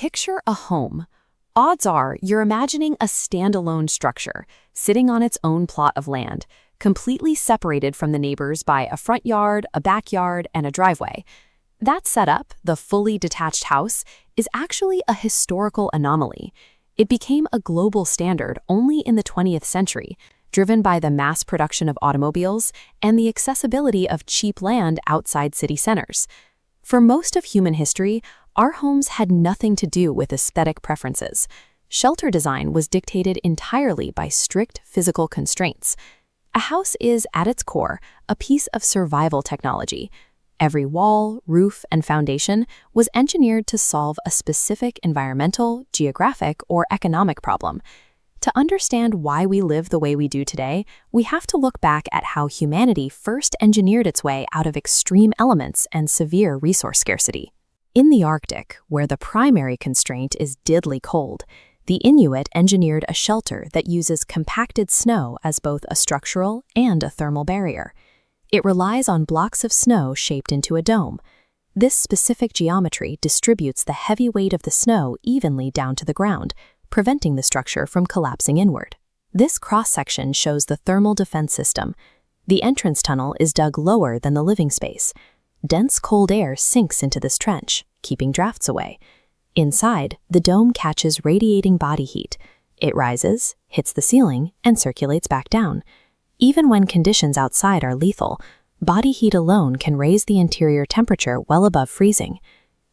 Picture a home. Odds are you're imagining a standalone structure, sitting on its own plot of land, completely separated from the neighbors by a front yard, a backyard, and a driveway. That setup, the fully detached house, is actually a historical anomaly. It became a global standard only in the 20th century, driven by the mass production of automobiles and the accessibility of cheap land outside city centers. For most of human history, our homes had nothing to do with aesthetic preferences. Shelter design was dictated entirely by strict physical constraints. A house is, at its core, a piece of survival technology. Every wall, roof, and foundation was engineered to solve a specific environmental, geographic, or economic problem. To understand why we live the way we do today, we have to look back at how humanity first engineered its way out of extreme elements and severe resource scarcity. In the Arctic, where the primary constraint is deadly cold, the Inuit engineered a shelter that uses compacted snow as both a structural and a thermal barrier. It relies on blocks of snow shaped into a dome. This specific geometry distributes the heavy weight of the snow evenly down to the ground, preventing the structure from collapsing inward. This cross-section shows the thermal defense system. The entrance tunnel is dug lower than the living space. Dense cold air sinks into this trench, keeping drafts away. Inside, the dome catches radiating body heat. It rises, hits the ceiling, and circulates back down. Even when conditions outside are lethal, body heat alone can raise the interior temperature well above freezing.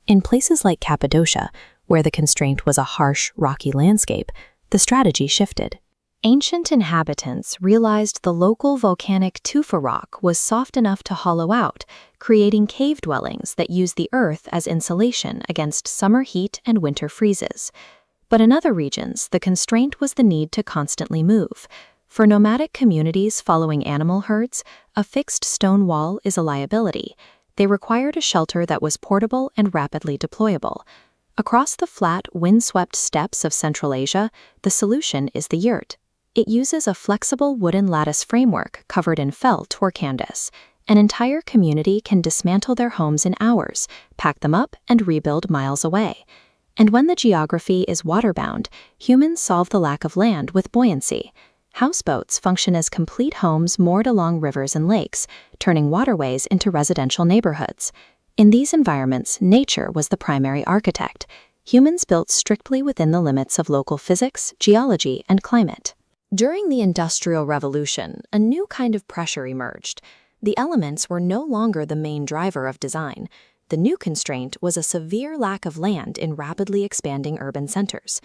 In places like Cappadocia, where the constraint was a harsh, rocky landscape, the strategy shifted. Ancient inhabitants realized the local volcanic tufa rock was soft enough to hollow out, creating cave dwellings that use the earth as insulation against summer heat and winter freezes. But in other regions, the constraint was the need to constantly move. For nomadic communities following animal herds, a fixed stone wall is a liability. They required a shelter that was portable and rapidly deployable. Across the flat, windswept steppes of Central Asia, the solution is the yurt. It uses a flexible wooden lattice framework covered in felt or canvas. An entire community can dismantle their homes in hours, pack them up, and rebuild miles away. And when the geography is waterbound, humans solve the lack of land with buoyancy. Houseboats function as complete homes moored along rivers and lakes, turning waterways into residential neighborhoods. In these environments, nature was the primary architect. Humans built strictly within the limits of local physics, geology, and climate. During the Industrial Revolution, a new kind of pressure emerged. The elements were no longer the main driver of design. The new constraint was a severe lack of land in rapidly expanding urban centers.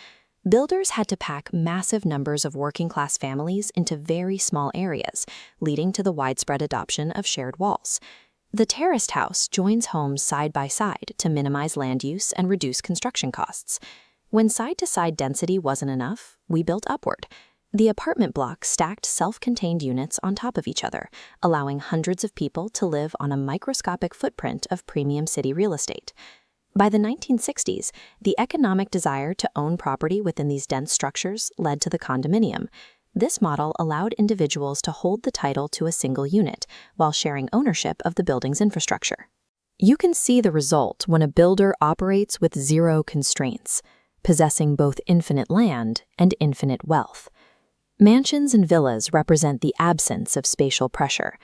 Builders had to pack massive numbers of working-class families into very small areas, leading to the widespread adoption of shared walls. The terraced house joins homes side by side to minimize land use and reduce construction costs. When side-to-side density wasn't enough, we built upward. The apartment block stacked self-contained units on top of each other, allowing hundreds of people to live on a microscopic footprint of premium city real estate. By the 1960s, the economic desire to own property within these dense structures led to the condominium. This model allowed individuals to hold the title to a single unit while sharing ownership of the building's infrastructure. You can see the result when a builder operates with zero constraints, possessing both infinite land and infinite wealth. Mansions and villas represent the absence of spatial pressure.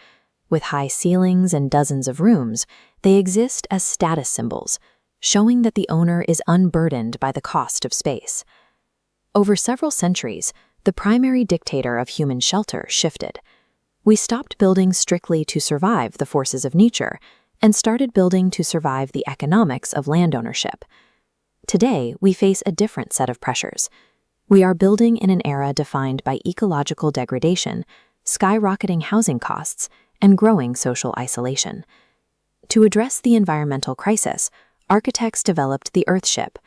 With high ceilings and dozens of rooms, they exist as status symbols, showing that the owner is unburdened by the cost of space. Over several centuries, the primary dictator of human shelter shifted. We stopped building strictly to survive the forces of nature and started building to survive the economics of land ownership. Today, we face a different set of pressures. We are building in an era defined by ecological degradation, skyrocketing housing costs, and growing social isolation. To address the environmental crisis, architects developed the Earthship.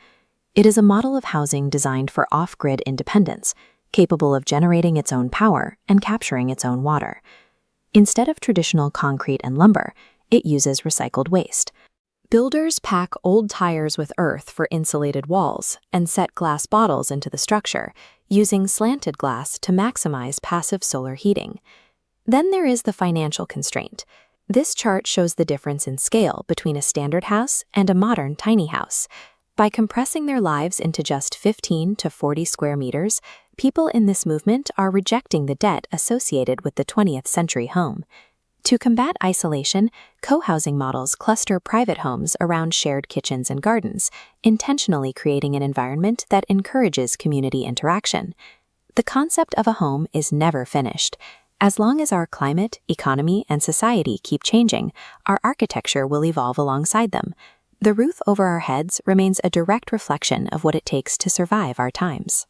It is a model of housing designed for off-grid independence, capable of generating its own power and capturing its own water. Instead of traditional concrete and lumber, it uses recycled waste. Builders pack old tires with earth for insulated walls and set glass bottles into the structure, using slanted glass to maximize passive solar heating. Then there is the financial constraint. This chart shows the difference in scale between a standard house and a modern tiny house. By compressing their lives into just 15 to 40 square meters, people in this movement are rejecting the debt associated with the 20th century home. To combat isolation, co-housing models cluster private homes around shared kitchens and gardens, intentionally creating an environment that encourages community interaction. The concept of a home is never finished. As long as our climate, economy, and society keep changing, our architecture will evolve alongside them. The roof over our heads remains a direct reflection of what it takes to survive our times.